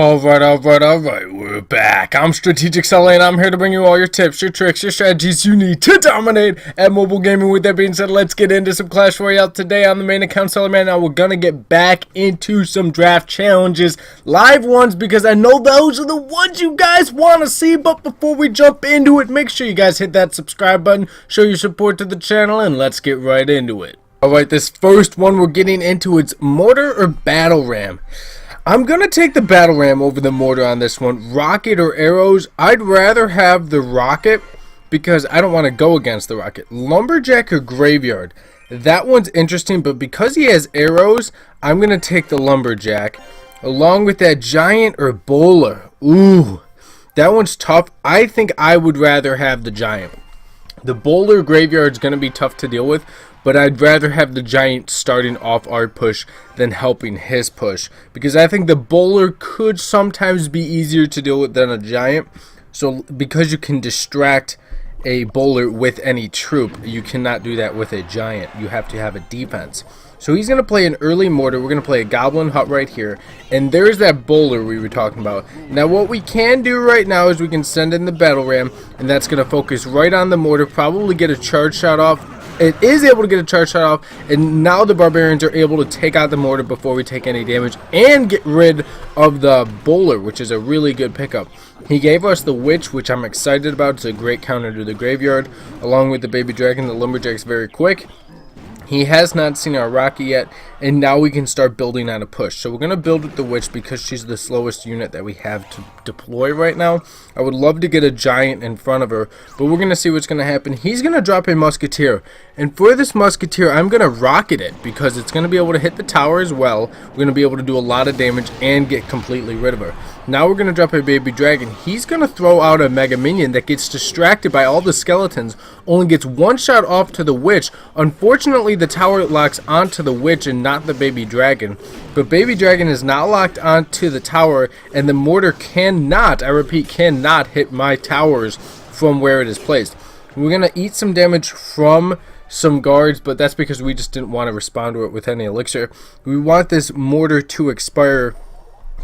Alright, we're back. I'm Strategic Seller, and I'm here to bring you all your tips, your tricks, your strategies you need to dominate at mobile gaming. With that being said, let's get into some Clash Royale today on the main account, Seller Man. Now we're gonna get back into some draft challenges, live ones, because I know those are the ones you guys want to see. But before we jump into it, make sure you guys hit that subscribe button, show your support to the channel, and let's get right into it. Alright, this first one we're getting into, it's Mortar or Battle Ram. I'm going to take the Battle Ram over the Mortar on this one. Rocket or Arrows, I'd rather have the Rocket because I don't want to go against the Rocket. Lumberjack or Graveyard, that one's interesting, but because he has Arrows, I'm going to take the Lumberjack. Along with that Giant or Bowler, ooh, that one's tough. I think I would rather have the Giant. The Bowler Graveyard is going to be tough to deal with, but I'd rather have the Giant starting off our push than helping his push, because I think the Bowler could sometimes be easier to deal with than a Giant. So because you can distract a Bowler with any troop, you cannot do that with a Giant. You have to have a defense. So he's going to play an early Mortar. We're going to play a Goblin Hut right here. And there's that Bowler we were talking about. Now what we can do right now is we can send in the Battle Ram, and that's going to focus right on the Mortar, probably get a charge shot off. It is able to get a charge shot off, and now the Barbarians are able to take out the Mortar before we take any damage and get rid of the Bowler, which is a really good pickup. He gave us the Witch, which I'm excited about. It's a great counter to the Graveyard. Along with the Baby Dragon, the Lumberjack's very quick. He has not seen our Rocky yet, and now we can start building on a push. So we're going to build with the Witch because she's the slowest unit that we have to deploy right now. I would love to get a Giant in front of her, but we're going to see what's going to happen. He's going to drop a Musketeer, and for this Musketeer, I'm going to rocket it because it's going to be able to hit the tower as well. We're going to be able to do a lot of damage and get completely rid of her. Now we're going to drop a Baby Dragon. He's going to throw out a Mega Minion that gets distracted by all the skeletons, only gets one shot off to the Witch. Unfortunately, the tower locks onto the Witch and not the Baby Dragon. But Baby Dragon is not locked onto the tower, and the Mortar cannot, I repeat, cannot hit my towers from where it is placed. We're going to eat some damage from some guards, but that's because we just didn't want to respond to it with any elixir. We want this Mortar to expire.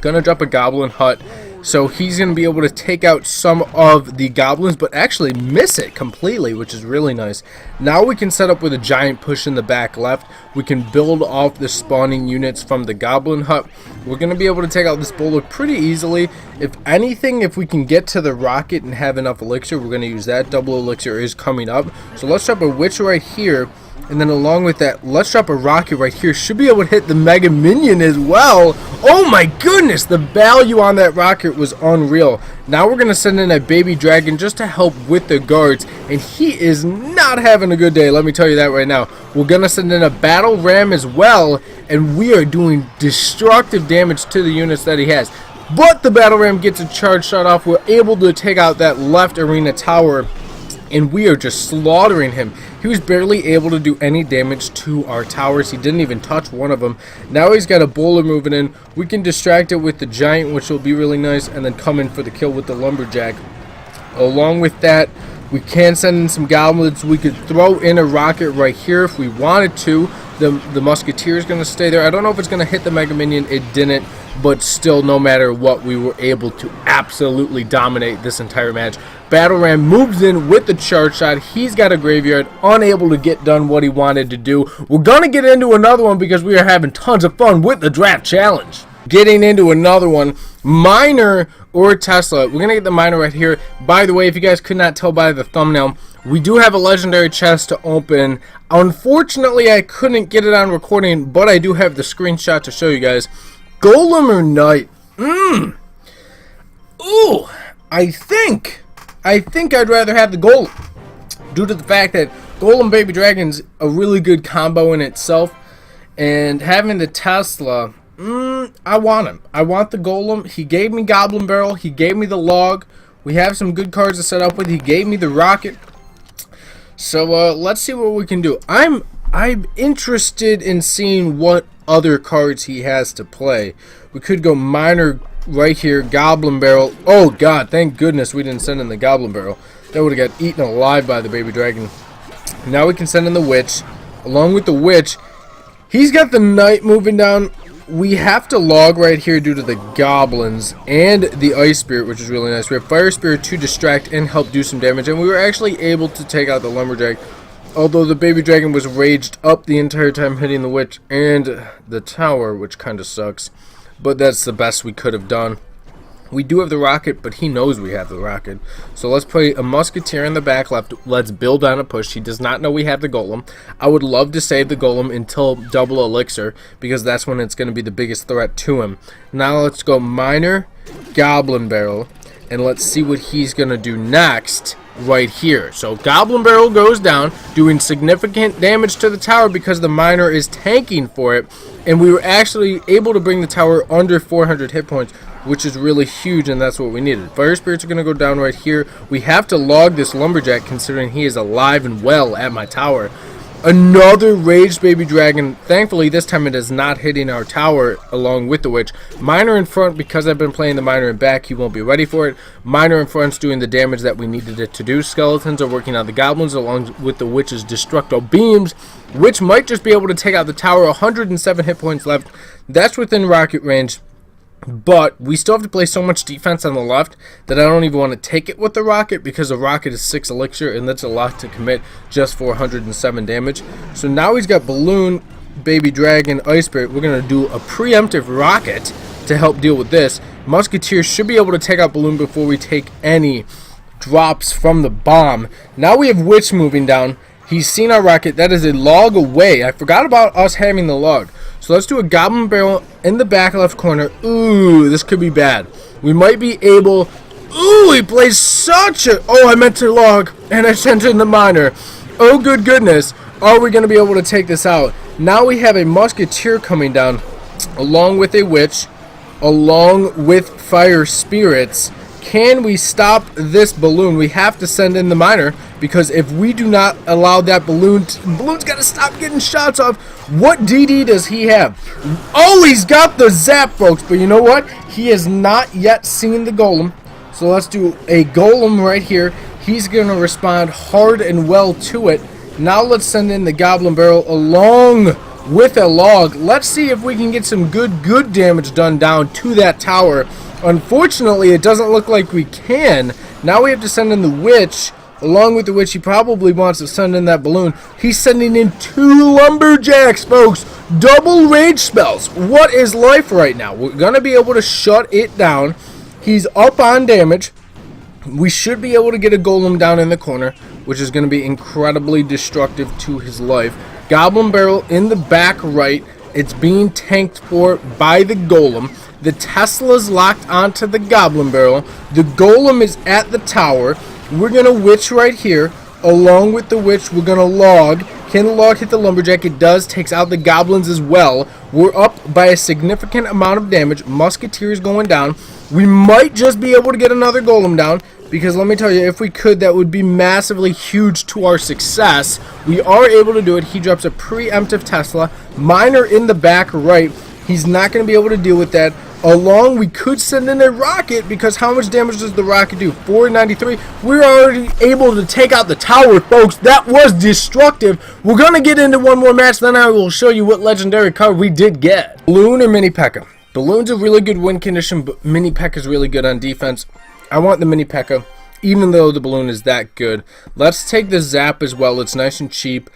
Gonna drop a Goblin Hut, so he's gonna be able to take out some of the goblins, but actually miss it completely, which is really nice. Now we can set up with a Giant push in the back left. We can build off the spawning units from the Goblin Hut. We're gonna be able to take out this Bowler pretty easily. If anything, if we can get to the Rocket and have enough elixir, we're gonna use that. Double elixir is coming up, so let's drop a Witch right here. And then along with that, let's drop a Rocket right here. Should be able to hit the Mega Minion as well. Oh my goodness, the value on that Rocket was unreal. Now we're going to send in a Baby Dragon just to help with the guards. And he is not having a good day, let me tell you that right now. We're going to send in a Battle Ram as well. And we are doing destructive damage to the units that he has. But the Battle Ram gets a charge shot off. We're able to take out that left arena tower. And we are just slaughtering him. He was barely able to do any damage to our towers. He didn't even touch one of them. Now he's got a Bowler moving in. We can distract it with the Giant, which will be really nice, and then come in for the kill with the Lumberjack. Along with that, we can send in some Goblins. We could throw in a Rocket right here if we wanted to. The Musketeer is going to stay there. I don't know if it's going to hit the Mega Minion. It didn't, but still, no matter what, we were able to absolutely dominate this entire match. Battle Ram moves in with the charge shot. He's got a Graveyard, unable to get done what he wanted to do. We're going to get into another one because we are having tons of fun with the draft challenge. Getting into another one, Miner or Tesla. We're going to get the Miner right here. By the way, if you guys could not tell by the thumbnail, we do have a legendary chest to open. Unfortunately, I couldn't get it on recording, but I do have the screenshot to show you guys. Golem or Knight? Ooh, I think I'd rather have the Golem, due to the fact that Golem Baby Dragon's a really good combo in itself, and having the Tesla, I want him. I want the Golem. He gave me Goblin Barrel. He gave me the Log. We have some good cards to set up with. He gave me the Rocket. So let's see what we can do. I'm interested in seeing what other cards he has to play. We could go Miner right here, Goblin Barrel. Oh god, thank goodness we didn't send in the Goblin Barrel. That would have got eaten alive by the Baby Dragon. Now we can send in the Witch. Along with the Witch, he's got the Knight moving down. we have to log right here due to the goblins and the ice spirit, which is really nice. We have fire spirit to distract and help do some damage, and we were actually able to take out the lumberjack, although the baby dragon was raged up the entire time, hitting the witch and the tower, which kind of sucks, but that's the best we could have done. We do have the rocket, but he knows we have the rocket. So let's play a musketeer in the back left. Let's build on a push. He does not know we have the golem. I would love to save the golem until double elixir, because that's when it's going to be the biggest threat to him. Now let's go miner, goblin barrel, and let's see what he's going to do next right here. So goblin barrel goes down, doing significant damage to the tower because the miner is tanking for it, and we were actually able to bring the tower under 400 hit points, which is really huge, and that's what we needed. Fire spirits are going to go down right here. We have to log this lumberjack considering he is alive and well at my tower. Another raged baby dragon. Thankfully this time it is not hitting our tower along with the witch. Miner in front, because I've been playing the miner in back, he won't be ready for it. Miner in front's doing the damage that we needed it to do. Skeletons are working on the goblins along with the witch's destructo beams, which might just be able to take out the tower. 107 hit points left. That's within rocket range. But we still have to play so much defense on the left that I don't even want to take it with the rocket, because the rocket is 6 elixir and that's a lot to commit just for 107 damage. So now he's got balloon, baby dragon, ice spirit. We're going to do a preemptive rocket to help deal with this. Musketeer should be able to take out balloon before we take any drops from the bomb. Now we have witch moving down. He's seen our rocket. That is a log away. I forgot about us having the log. So let's do a goblin barrel in the back left corner. Ooh, this could be bad. We might be able... Ooh, he plays such a... Oh, I meant to log, and I sent in the miner. Oh, good goodness. Are we going to be able to take this out? Now we have a musketeer coming down, along with a witch, along with fire spirits. Can we stop this balloon? We have to send in the miner, because if we do not allow that balloon's got to stop getting shots off. What DD does he have? Oh, he's got the zap, folks, but you know what? He has not yet seen the golem. So let's do a golem right here. He's going to respond hard and well to it. Now let's send in the goblin barrel along with a log. Let's see if we can get some good damage done down to that tower. Unfortunately, it doesn't look like we can. Now we have to send in the witch. Along with the witch, he probably wants to send in that balloon. He's sending in 2 lumberjacks, folks. Double rage spells. What is life right now? We're going to be able to shut it down. He's up on damage. We should be able to get a golem down in the corner, which is going to be incredibly destructive to his life. Goblin barrel in the back right. It's being tanked for by the golem. The Tesla's locked onto the goblin barrel. The golem is at the tower. We're going to witch right here. Along with the witch, we're going to log. Can the log hit the lumberjack? It does. Takes out the goblins as well. We're up by a significant amount of damage. Musketeer is going down. We might just be able to get another golem down, because let me tell you, if we could, that would be massively huge to our success. We are able to do it. He drops a preemptive Tesla. Miner in the back right. He's not going to be able to deal with that. Along, we could send in a rocket, because how much damage does the rocket do? 493. We're already able to take out the tower, folks. That was destructive. We're going to get into one more match, then I will show you what legendary card we did get. Balloon or Mini P.E.K.K.A. Balloon's a really good win condition, but Mini P.E.K.K.A. is really good on defense. I want the Mini P.E.K.K.A. even though the balloon is that good. Let's take the zap as well. It's nice and cheap.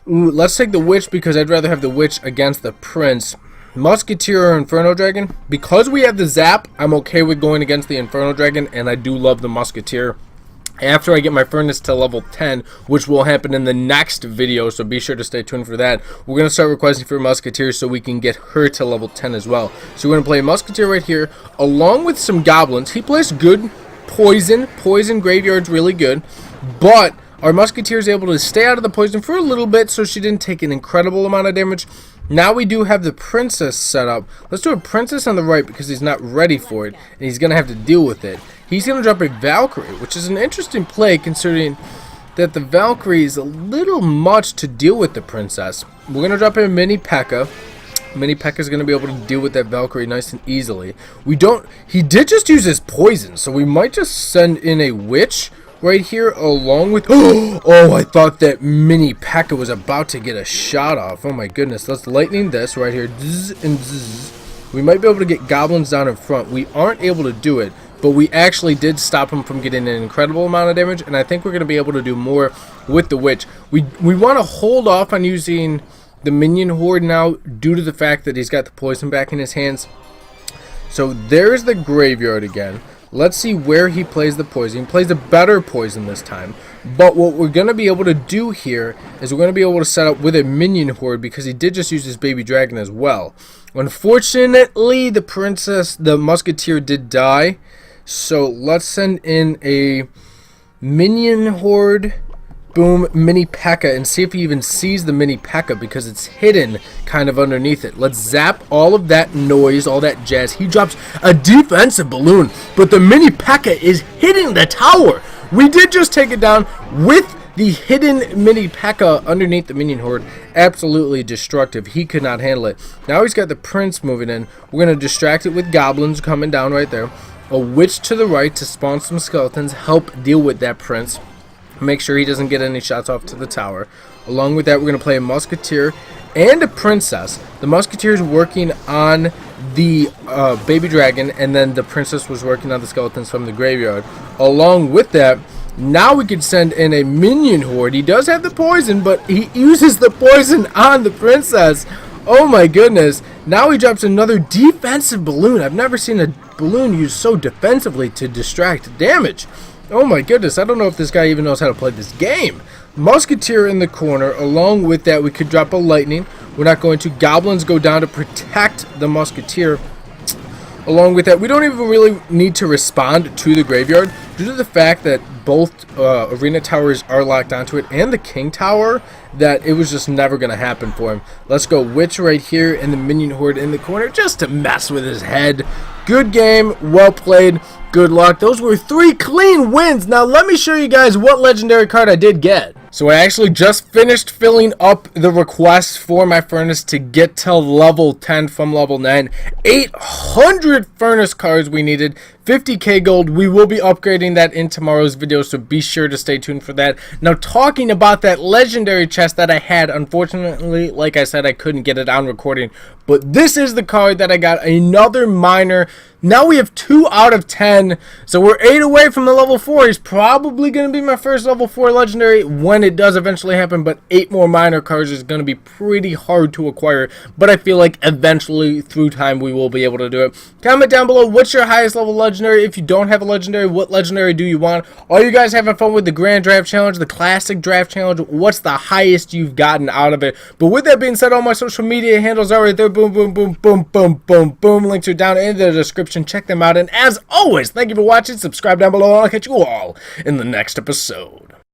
Ooh, let's take the witch, because I'd rather have the witch against the prince. Musketeer or Inferno Dragon. Because we have the zap, I'm okay with going against the Inferno Dragon, and I do love the Musketeer. After I get my furnace to level 10, which will happen in the next video, so be sure to stay tuned for that. We're going to start requesting for Musketeer so we can get her to level 10 as well. So we're going to play Musketeer right here, along with some goblins. He plays good poison. Poison graveyard's really good, but our Musketeer is able to stay out of the poison for a little bit, so she didn't take an incredible amount of damage. Now we do have the princess set up. Let's do a princess on the right, because he's not ready for it, and he's going to have to deal with it. He's going to drop a Valkyrie, which is an interesting play considering that the Valkyrie is a little much to deal with the princess. We're going to drop a Mini P.E.K.K.A. Mini P.E.K.K.A. is going to be able to deal with that Valkyrie nice and easily. He did just use his poison, so we might just send in a witch right here, along with... Oh, I thought that mini P.E.K.K.A was about to get a shot off. Oh my goodness. Let's lightning this right here. Zzz and zzz. We might be able to get goblins down in front. We aren't able to do it, but we actually did stop him from getting an incredible amount of damage, and I think we're going to be able to do more with the witch. We want to hold off on using the minion horde now due to the fact that he's got the poison back in his hands. So there's the graveyard again. Let's see where he plays the poison. He plays a better poison this time. But what we're going to be able to do here is we're going to be able to set up with a minion horde, because he did just use his baby dragon as well. Unfortunately, the musketeer did die. So let's send in a minion horde, boom, mini P.E.K.K.A, and see if he even sees the mini P.E.K.K.A, because it's hidden kind of underneath it. Let's zap all of that noise, all that jazz. He drops a defensive balloon, but the mini P.E.K.K.A is hitting the tower. We did just take it down with the hidden mini P.E.K.K.A underneath the minion horde. Absolutely destructive. He could not handle it. Now he's got the prince moving in. We're going to distract it with goblins coming down right there. A witch to the right to spawn some skeletons, help deal with that prince. Make sure he doesn't get any shots off to the tower. Along with that, we're going to play a musketeer and a princess. The musketeer is working on the baby dragon, and then the princess was working on the skeletons from the graveyard. Along with that, now we could send in a minion horde. He does have the poison, but he uses the poison on the princess. Oh my goodness. Now he drops another defensive balloon. I've never seen a balloon used so defensively to distract damage. Oh my goodness. I don't know if this guy even knows how to play this game. Musketeer in the corner. Along with that, we could drop a lightning. We're not going to. Goblins go down to protect the musketeer. Along with that, we don't even really need to respond to the graveyard due to the fact that both arena towers are locked onto it, and the king tower, that it was just never going to happen for him. Let's go witch right here and the minion horde in the corner just to mess with his head. Good game, well played, good luck. Those were 3 clean wins. Now let me show you guys what legendary card I did get. So I actually just finished filling up the request for my furnace to get to level 10 from level 9. 800 furnace cards we needed, 50k gold. We will be upgrading that in tomorrow's video, so be sure to stay tuned for that. Now, talking about that legendary chest that I had, unfortunately, like I said, I couldn't get it on recording, but this is the card that I got, another miner. Now we have 2 out of 10, so we're 8 away from the level 4. He's probably going to be my first level 4 legendary when it does eventually happen, but 8 more miner cards is going to be pretty hard to acquire, but I feel like eventually through time we will be able to do it. Comment down below, what's your highest level legendary? If you don't have a legendary, what legendary do you want? Are you guys having fun with the grand draft challenge, the classic draft challenge? What's the highest you've gotten out of it? But with that being said, all my social media handles are right there. Boom, boom, boom, boom, boom, boom, boom. Links are down in the description. Check them out. And as always, thank you for watching. Subscribe down below. I'll catch you all in the next episode.